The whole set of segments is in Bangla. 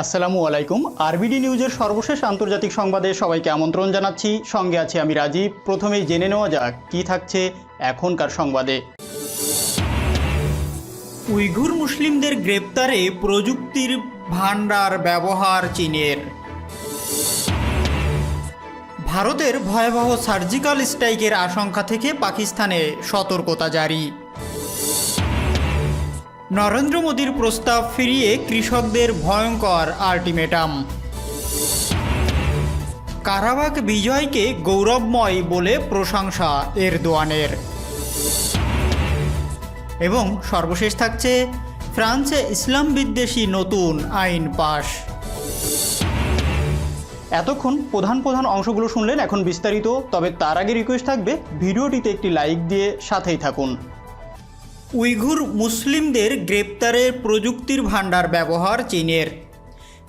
আসসালামু আলাইকুম। আরবিডি নিউজের সর্বশেষ আন্তর্জাতিক সংবাদে সবাইকে আমন্ত্রণ জানাচ্ছি। সঙ্গে আছি আমি রাজীব। প্রথমেই জেনে নেওয়া যাক কী থাকছে এখনকার সংবাদে। উইঘুর মুসলিমদের গ্রেপ্তারে প্রযুক্তির ভান্ডার ব্যবহার চীনের। ভারতের ভয়াবহ সার্জিক্যাল স্ট্রাইকের আশঙ্কা থেকে পাকিস্তানে সতর্কতা জারি। নরেন্দ্র মোদীর প্রস্তাব ফিরিয়ে কৃষকদের ভয়ঙ্কর আল্টিমেটাম। কারাবাখ বিজয়কে গৌরবময় বলে প্রশংসা এরদোয়ানের। এবং সর্বশেষ থাকছে ফ্রান্সে ইসলাম বিদ্বেষী নতুন আইন পাশ। এতক্ষণ প্রধান অংশগুলো শুনলেন, এখন বিস্তারিত। তবে তার আগে রিকোয়েস্ট থাকবে ভিডিওটিতে একটি লাইক দিয়ে সাথেই থাকুন। উইঘুর মুসলিমদের গ্রেপ্তারের প্রযুক্তির ভান্ডার ব্যবহার চীনের।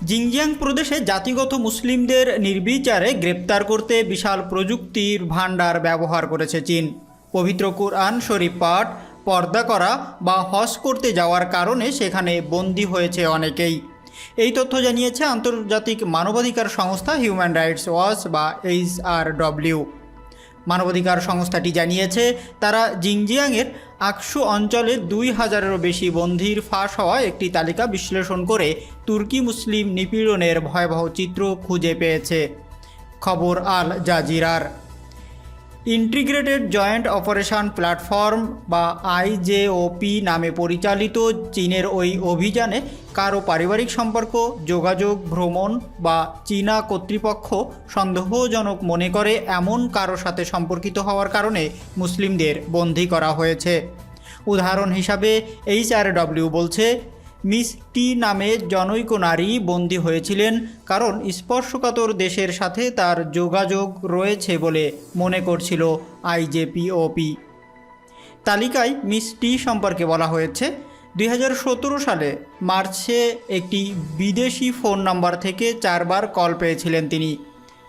জিনজিয়াং প্রদেশে জাতিগত মুসলিমদের নির্বিচারে গ্রেপ্তার করতে বিশাল প্রযুক্তির ভান্ডার ব্যবহার করেছে চীন। পবিত্র কুরআন শরীফ পাঠ, পর্দা করা বা হজ করতে যাওয়ার কারণে সেখানে বন্দী হয়েছে অনেকেই। এই তথ্য জানিয়েছে আন্তর্জাতিক মানবাধিকার সংস্থা হিউম্যান রাইটস ওয়াচ বা HRW। মানবাধিকার সংস্থাটি জানিয়েছে তারা জিনজিয়াংয়ের আকসু অঞ্চলে 2000-এরও বেশি বন্দীর ফাঁস হওয়া একটি তালিকা বিশ্লেষণ করে তুর্কি মুসলিম নিপীড়নের ভয়াবহ চিত্র খুঁজে পেয়েছে। খবর আল জাজিরার। ইন্টিগ্রেটেড জয়েন্ট অপারেশন প্ল্যাটফর্ম বা IJOP নামে পরিচালিত চীনের ওই অভিযানে কারো পারিবারিক সম্পর্ক, যোগাযোগ, ভ্রমণ বা চীনা কর্তৃপক্ষ সন্দেহজনক মনে করে এমন কারো সাথে সম্পর্কিত হওয়ার কারণে মুসলিমদের বন্দী করা হয়েছে। উদাহরণ হিসাবে HRW বলছে, মিস টি নামে জনৈক নারী বন্দী হয়েছিলেন কারণ স্পর্শকাতর দেশের সাথে তার যোগাযোগ রয়েছে বলে মনে করছিল IJPOP। তালিকায় মিস টি সম্পর্কে বলা হয়েছে 2017 সালে মার্চে একটি বিদেশি ফোন নাম্বার থেকে 4 বার কল পেয়েছিলেন তিনি।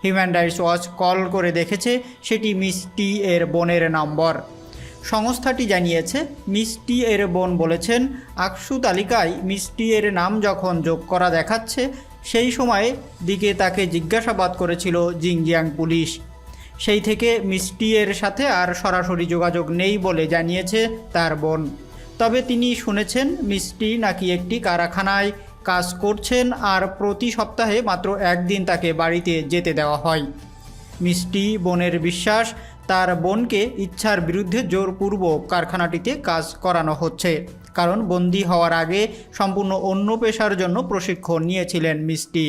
হিউম্যান রাইটস ওয়াচ কল করে দেখেছে সেটি মিস টি এর বোনের নম্বর। সংস্থাটি জানিয়েছে মিস টি এর বোন বলেছেন, আকসু তালিকায় মিস টি এর নাম যখন যোগ করা দেখাচ্ছে সেই সময়ে দিকে তাকে জিজ্ঞাসাবাদ করেছিল জিনজিয়াং পুলিশ। সেই থেকে মিস টি এর সাথে আর সরাসরি যোগাযোগ নেই বলে জানিয়েছে তার বোন। তবে তিনি শুনেছেন মিস টি নাকি একটি কারখানায় কাজ করছেন আর প্রতি সপ্তাহে মাত্র একদিন তাকে বাড়িতে যেতে দেওয়া হয়। মিস টি বোনের বিশ্বাস তার বোনকে ইচ্ছার বিরুদ্ধে জোরপূর্বক কারখানাটিতে কাজ করানো হচ্ছে, কারণ বন্দী হওয়ার আগে সম্পূর্ণ অন্য পেশার জন্য প্রশিক্ষণ নিয়েছিলেন মিস টি।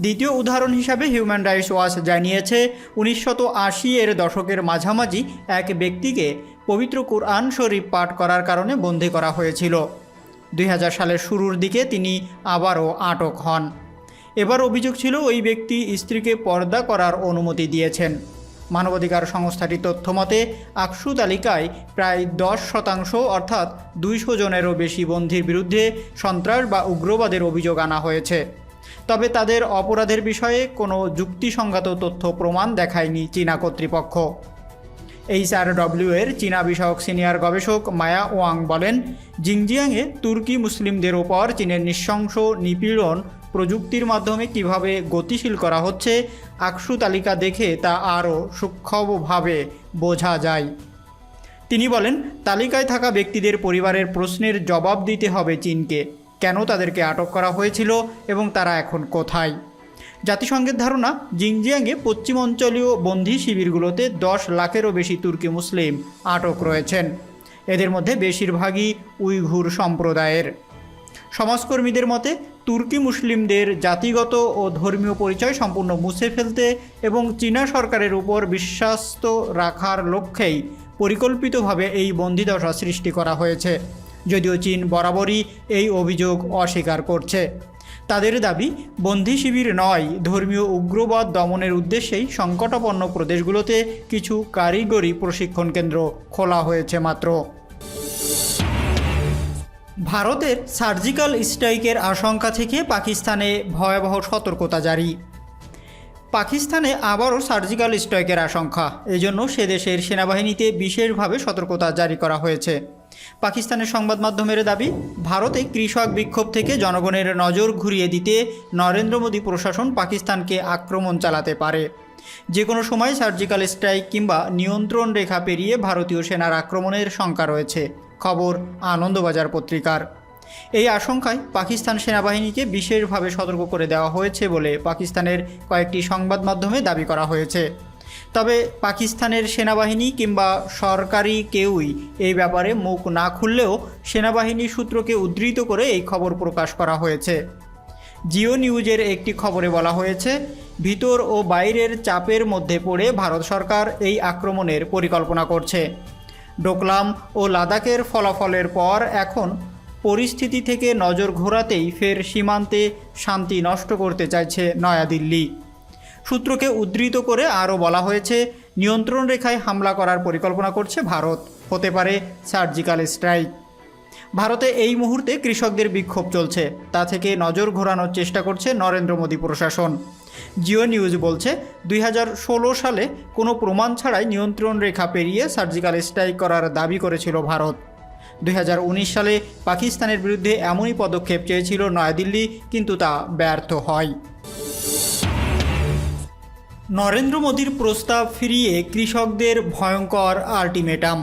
দ্বিতীয় উদাহরণ হিসাবে হিউম্যান রাইটস ওয়াচ জানিয়েছে 1980-এর দশকের মাঝামাঝি এক ব্যক্তিকে পবিত্র কুরআন শরীফ পাঠ করার কারণে বন্দী করা হয়েছিল। 2000 সালের শুরুর দিকে তিনি আবারও আটক হন। এবার অভিযোগ ছিল ওই ব্যক্তি স্ত্রীকে পর্দা করার অনুমতি দিয়েছেন। মানবাধিকার সংস্থাটির তথ্যমতে আকসু তালিকায় প্রায় 10% অর্থাৎ 200 জনেরও বেশি বন্দীর বিরুদ্ধে সন্ত্রাস বা উগ্রবাদের অভিযোগ আনা হয়েছে। তবে তাদের অপরাধের বিষয়ে কোনো যুক্তিসঙ্গত তথ্য প্রমাণ দেখায়নি চীনা কর্তৃপক্ষ। HRW এর চীনা বিষয়ক সিনিয়র গবেষক মায়া ওয়াং বলেন, জিনজিয়াংয়ে তুর্কি মুসলিমদের ওপর চীনের নৃশংস নিপীড়ন প্রযুক্তির মাধ্যমে কিভাবে গতিশীল করা হচ্ছে আকসু তালিকা দেখে তা আরও সূক্ষ্মভাবে বোঝা যায়। তিনি বলেন, তালিকায় থাকা ব্যক্তিদের পরিবারের প্রশ্নের জবাব দিতে হবে চীনকে, কেন তাদেরকে আটক করা হয়েছিল এবং তারা এখন কোথায়। জাতিসংঘের ধারণা, জিনজিয়াংয়ে পশ্চিম অঞ্চলীয় বন্দী শিবিরগুলোতে 10 লাখেরও বেশি তুর্কি মুসলিম আটক রয়েছেন। এদের মধ্যে বেশিরভাগই উইঘুর সম্প্রদায়ের। সমাজকর্মীদের মতে তুর্কি মুসলিমদের জাতিগত ও ধর্মীয় পরিচয় সম্পূর্ণ মুছে ফেলতে এবং চীনা সরকারের উপর বিশ্বাস রাখার লক্ষ্যেই পরিকল্পিতভাবে এই বন্দিদশা সৃষ্টি করা হয়েছে, যদিও চীন বরাবরই এই অভিযোগ অস্বীকার করছে। তাদের দাবি, বন্দী শিবির নয়, ধর্মীয় উগ্রবাদ দমনের উদ্দেশ্যেই সংকটাপন্ন প্রদেশগুলোতে কিছু কারিগরি প্রশিক্ষণ কেন্দ্র খোলা হয়েছে মাত্র। ভারতের সার্জিক্যাল স্ট্রাইকের আশঙ্কা থেকে পাকিস্তানে ভয়াবহ সতর্কতা জারি। পাকিস্তানে আবারও সার্জিক্যাল স্ট্রাইকের আশঙ্কা, এজন্য সে দেশের সেনাবাহিনীতে বিশেষভাবে সতর্কতা জারি করা হয়েছে। পাকিস্তানের সংবাদ মাধ্যমের দাবি, ভারতে কৃষক বিক্ষোভ থেকে জনগণের নজর ঘুরিয়ে দিতে নরেন্দ্র মোদী প্রশাসন পাকিস্তানকে আক্রমণ চালাতে পারে। যে কোনো সময় সার্জিক্যাল স্ট্রাইক কিংবা নিয়ন্ত্রণ রেখা পেরিয়ে ভারতীয় সেনার আক্রমণের শঙ্কা রয়েছে। খবর আনন্দবাজার পত্রিকার। এই আশঙ্কায় পাকিস্তান সেনাবাহিনীকে বিশেষভাবে সতর্ক করে দেওয়া হয়েছে বলে পাকিস্তানের কয়েকটি সংবাদ মাধ্যমে দাবি করা হয়েছে। তবে পাকিস্তানের সেনাবাহিনী কিংবা সরকারি কেউই এই ব্যাপারে মুখ না খুললেও সেনাবাহিনী সূত্রকে উদ্ধৃত করে এই খবর প্রকাশ করা হয়েছে। জিও নিউজের একটি খবরে বলা হয়েছে, ভিতর ও বাইরের চাপের মধ্যে পড়ে ভারত সরকার এই আক্রমণের পরিকল্পনা করছে। ডোকলাম ও লাদাখের ফলাফলের পর এখন পরিস্থিতি থেকে নজর ঘোরাতেই ফের সীমান্তে শান্তি নষ্ট করতে চাইছে নয়াদিল্লি। সূত্রকে উদ্ধৃত করে আরও বলা হয়েছে, নিয়ন্ত্রণ রেখায় হামলা করার পরিকল্পনা করছে ভারত, হতে পারে সার্জিক্যাল স্ট্রাইক। ভারতে এই মুহূর্তে কৃষকদের বিক্ষোভ চলছে, তা থেকে নজর ঘোরানোর চেষ্টা করছে নরেন্দ্র মোদী প্রশাসন। জিও নিউজ বলছে, 2016 সালে কোনো প্রমাণ ছাড়াই নিয়ন্ত্রণ রেখা পেরিয়ে সার্জিক্যাল স্ট্রাইক করার দাবি করেছিল ভারত। 2019 সালে পাকিস্তানের বিরুদ্ধে এমনই পদক্ষেপ চেয়েছিল নয়াদিল্লি, কিন্তু তা ব্যর্থ হয়। নরেন্দ্র মোদীর প্রস্তাব ফিরিয়ে কৃষকদের ভয়ঙ্কর আল্টিমেটাম।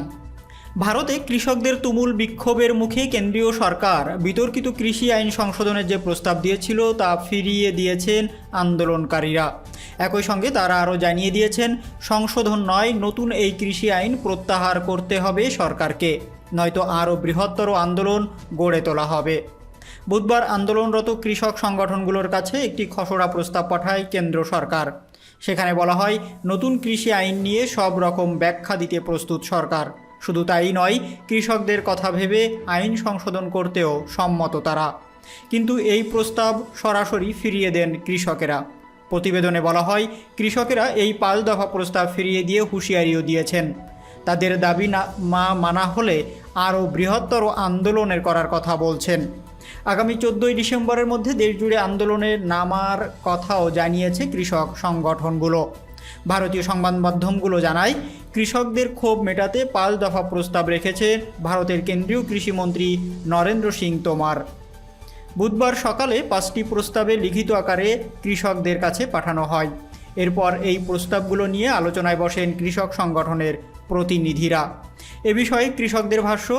ভারতে কৃষকদের তুমুল বিক্ষোভের মুখে কেন্দ্রীয় সরকার বিতর্কিত কৃষি আইন সংশোধনের যে প্রস্তাব দিয়েছিল তা ফিরিয়ে দিয়েছেন আন্দোলনকারীরা। একই সঙ্গে তারা আরও জানিয়ে দিয়েছেন, সংশোধন নয়, নতুন এই কৃষি আইন প্রত্যাহার করতে হবে সরকারকে, নয়তো আরও বৃহত্তর আন্দোলন গড়ে তোলা হবে। বুধবার আন্দোলনরত কৃষক সংগঠনগুলোর কাছে একটি খসড়া প্রস্তাব পাঠায় কেন্দ্র সরকার। সেখানে বলা হয়, নতুন কৃষি আইন নিয়ে সব রকম ব্যাখ্যা দিতে প্রস্তুত সরকার। শুধু তাই নয়, কৃষকদের কথা ভেবে আইন সংশোধন করতেও সম্মত তারা। কিন্তু এই প্রস্তাব সরাসরি ফিরিয়ে দেন কৃষকেরা। প্রতিবেদনে বলা হয়, কৃষকেরা এই 5 দফা প্রস্তাব ফিরিয়ে দিয়ে হুঁশিয়ারিও দিয়েছেন, তাদের দাবি না মানা হলে আরও বৃহত্তর আন্দোলনের করার কথা বলছেন। আগামী 14 ডিসেম্বরের মধ্যে দেশজুড়ে আন্দোলনে নামার কথাও জানিয়েছে কৃষক সংগঠনগুলো। ভারতীয় সংবাদ মাধ্যমগুলো জানায়, কৃষকদের ক্ষোভ মেটাতে 5 দফা প্রস্তাব রেখেছে ভারতের কেন্দ্রীয় কৃষিমন্ত্রী নরেন্দ্র সিং তোমার। বুধবার সকালে 5টি প্রস্তাবে লিখিত আকারে কৃষকদের কাছে পাঠানো হয়। এরপর এই প্রস্তাবগুলো নিয়ে আলোচনায় বসেন কৃষক সংগঠনের প্রতিনিধিরা। এ বিষয়ে কৃষকদের ভাষ্য,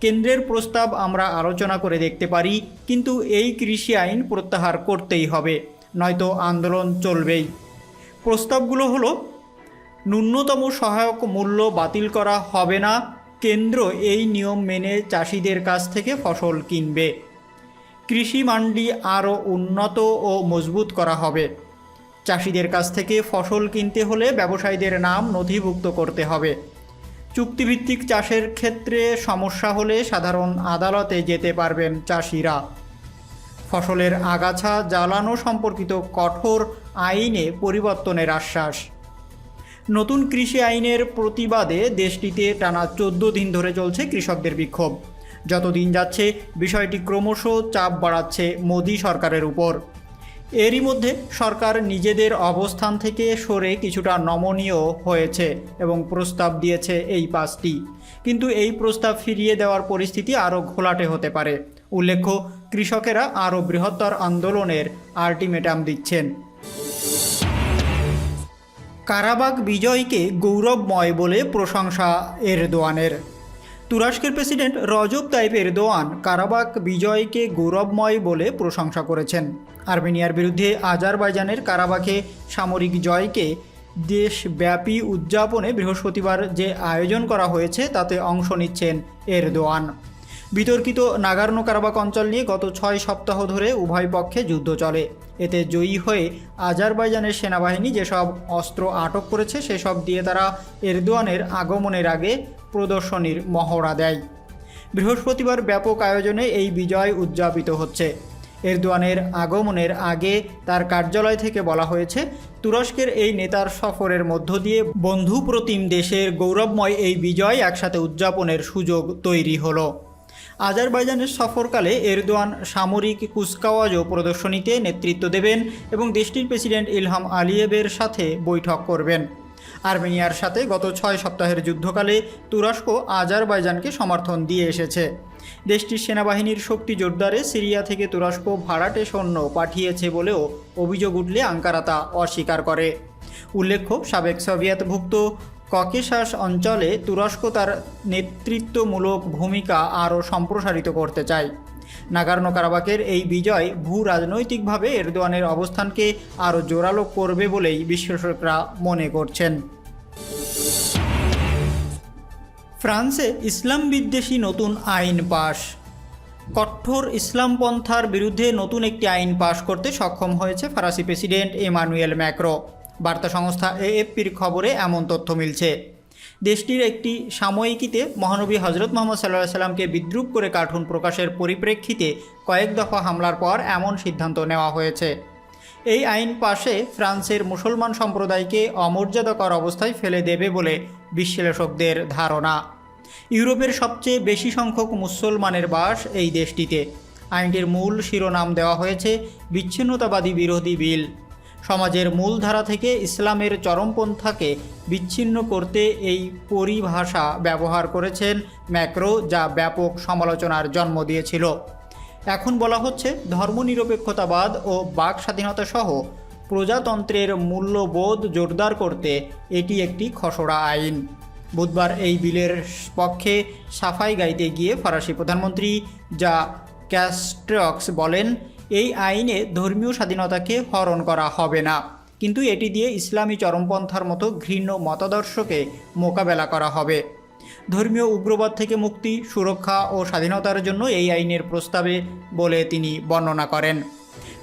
কেন্দ্রের প্রস্তাব আমরা আলোচনা করে দেখতে পারি, কিন্তু এই কৃষি আইন প্রত্যাহার করতেই হবে, নয়তো আন্দোলন চলবেই। প্রস্তাবগুলো হলো, ন্যূনতম সহায়ক মূল্য বাতিল করা হবে না, কেন্দ্র এই নিয়ম মেনে চাষিদের কাছ থেকে ফসল কিনবে, কৃষি মান্ডি আরও উন্নত ও মজবুত করা হবে, চাষিদের কাছ থেকে ফসল কিনতে হলে ব্যবসায়ীদের নাম নথিভুক্ত করতে হবে, চুক্তিভিত্তিক চাষের ক্ষেত্রে সমস্যা হলে সাধারণ আদালতে যেতে পারবেন চাষিরা, ফসলের আগাছা জ্বালানো সম্পর্কিত কঠোর আইনে পরিবর্তনের আশ্বাস। নতুন কৃষি আইনের প্রতিবাদে দেশটিতে টানা 14 দিন ধরে চলছে কৃষকদের বিক্ষোভ। যত দিন যাচ্ছে বিষয়টি ক্রমশ চাপ বাড়াচ্ছে মোদী সরকারের উপর। এরই মধ্যে সরকার নিজেদের অবস্থান থেকে সরে কিছুটা নমনীয় হয়েছে এবং প্রস্তাব দিয়েছে এই 5টি। কিন্তু এই প্রস্তাব ফিরিয়ে দেওয়ার পরিস্থিতি আরও ঘোলাটে হতে পারে। উল্লেখ্য, কৃষকেরা আরও বৃহত্তর আন্দোলনের আল্টিমেটাম দিচ্ছেন। কারাবাখ বিজয়কে গৌরবময় বলে প্রশংসা এরদোয়ানের। তুরস্কের president Recep Tayyip Erdogan Karabakh বিজয়কে গৌরবময় বলে প্রশংসা করেছেন। আর্মেনিয়ার বিরুদ্ধে আজারবাইজানের কারাবাখে সামরিক জয়কে দেশব্যাপী উদযাপনে বৃহস্পতিবার যে আয়োজন করা হয়েছে তাতে অংশ নিচ্ছেন এরদোয়ান। বিতর্কিত নাগোর্নো কারাবাখ অঞ্চল নিয়ে গত 6 সপ্তাহ ধরে উভয় পক্ষে যুদ্ধ চলে। এতে জয়ী হয়ে আজারবাইজানের সেনাবাহিনী যেসব অস্ত্র আটক করেছে সেসব দিয়ে তারা এরদোয়ানের আগমনের আগে প্রদর্শনীর মহড়া দেয়। বৃহস্পতিবার ব্যাপক আয়োজনে এই বিজয় উদযাপিত হচ্ছে। এরদোয়ানের আগমনের আগে তার কার্যালয় থেকে বলা হয়েছে, তুরস্কের এই নেতার সফরের মধ্য দিয়ে বন্ধুপ্রতিম দেশের গৌরবময় এই বিজয় একসাথে উদযাপনের সুযোগ তৈরি হলো। আজারবাইজানের সফরকালে এরদোয়ান সামরিক কুচকাওয়াজও প্রদর্শনীতে নেতৃত্ব দেবেন এবং দেশটির প্রেসিডেন্ট ইলহাম আলিয়েভের সাথে বৈঠক করবেন। আর্মেনিয়ার সাথে গত 6 সপ্তাহের যুদ্ধকালে তুরস্ক আজারবাইজানকে সমর্থন দিয়ে এসেছে। দেশটির সেনাবাহিনীর শক্তি জোরদারে সিরিয়া থেকে তুরস্ক ভাড়াটে সৈন্য পাঠিয়েছে বলেও অভিযোগ উঠলে আঙ্কারা তা অস্বীকার করে। উল্লেখ্য, সাবেক সোভিয়েতভুক্ত ককেশাস অঞ্চলে তুরস্ক তার নেতৃত্বমূলক ভূমিকা আরও সম্প্রসারিত করতে চায়। নাগোর্নো কারাবাখের এই বিজয় ভূ রাজনৈতিকভাবে এরদোয়ানের অবস্থানকে আরও জোরালো করবে বলেই বিশ্লেষকরা মনে করছেন। ফ্রান্সে ইসলাম বিদ্বেষী নতুন আইন পাশ। কঠোর ইসলামপন্থার বিরুদ্ধে নতুন একটি আইন পাশ করতে সক্ষম হয়েছে ফরাসি প্রেসিডেন্ট এমানুয়েল ম্যাক্রো। বার্তা সংস্থা এএফপির খবরে এমন তথ্য মিলছে। দেশটির একটি সাময়িকীতে মহানবী হজরত মোহাম্মদ সাল্লাল্লাহু আলাইহি সাল্লামকে বিদ্রূপ করে কার্টুন প্রকাশের পরিপ্রেক্ষিতে কয়েক দফা হামলার পর এমন সিদ্ধান্ত নেওয়া হয়েছে। এই আইন পাশে ফ্রান্সের মুসলমান সম্প্রদায়কে অমর্যাদাকর অবস্থায় ফেলে দেবে বলে বিশ্লেষকদের ধারণা। ইউরোপের সবচেয়ে বেশি সংখ্যক মুসলমানের বাস এই দেশটিতে। আইনটির মূল শিরোনাম দেওয়া হয়েছে বিচ্ছিন্নতাবাদী বিরোধী বিল। সমাজের মূলধারা থেকে ইসলামের চরমপন্থাকে বিচ্ছিন্ন করতে এই পরিভাষা ব্যবহার করেছেন ম্যাক্রো, যা ব্যাপক সমালোচনার জন্ম দিয়েছিল। এখন বলা হচ্ছে ধর্মনিরপেক্ষতাবাদ ও বাক স্বাধীনতা সহ প্রজাতন্ত্রের মূল্যবোধ জোরদার করতে এটি একটি খসড়া আইন। বুধবার এই বিলের পক্ষে সাফাই গাইতে গিয়ে ফরাসি প্রধানমন্ত্রী ক্যাস্ট্রক্স বলেন, এই আইনে ধর্মীয় স্বাধীনতাকে হরণ করা হবে না, কিন্তু এটি দিয়ে ইসলামী চরমপন্থার মতো ঘৃণ্য মতাদর্শকে মোকাবেলা করা হবে। ধর্মীয় উগ্রবাদ থেকে মুক্তি, সুরক্ষা ও স্বাধীনতার জন্য এই আইনের প্রস্তাবে বলে তিনি বর্ণনা করেন।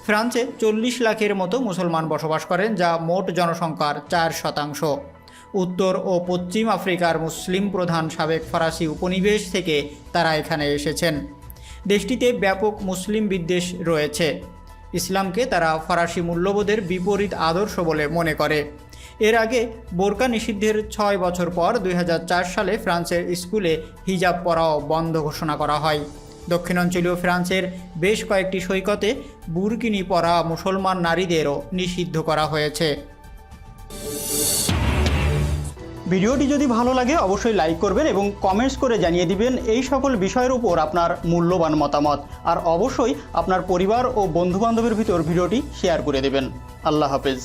ফ্রান্সে 40 লাখের মতো মুসলমান বসবাস করেন, যা মোট জনসংখ্যার 4%। উত্তর ও পশ্চিম আফ্রিকার মুসলিম প্রধান সাবেক ফরাসি উপনিবেশ থেকে তারা এখানে এসেছেন। দেশটিতে ব্যাপক মুসলিম বিদ্বেষ রয়েছে। ইসলামকে তারা ফরাসি মূল্যবোধের বিপরীত আদর্শ বলে মনে করে। এর আগে বোরকা নিষিদ্ধের 6 বছর পর 2004 সালে ফ্রান্সের স্কুলে হিজাব পরাও বন্ধ ঘোষণা করা হয়। দক্ষিণাঞ্চলীয় ফ্রান্সের বেশ কয়েকটি সৈকতে বুরকিনি পরা মুসলমান নারীদেরও নিষিদ্ধ করা হয়েছে। ভিডিওটি যদি ভালো লাগে অবশ্যই লাইক করবেন এবং কমেন্টস করে জানিয়ে দিবেন এই সকল বিষয়ের উপর আপনার মূল্যবান মতামত। আর অবশ্যই আপনার পরিবার ও বন্ধুবান্ধবের ভিতর ভিডিওটি শেয়ার করে দেবেন। আল্লাহ হাফেজ।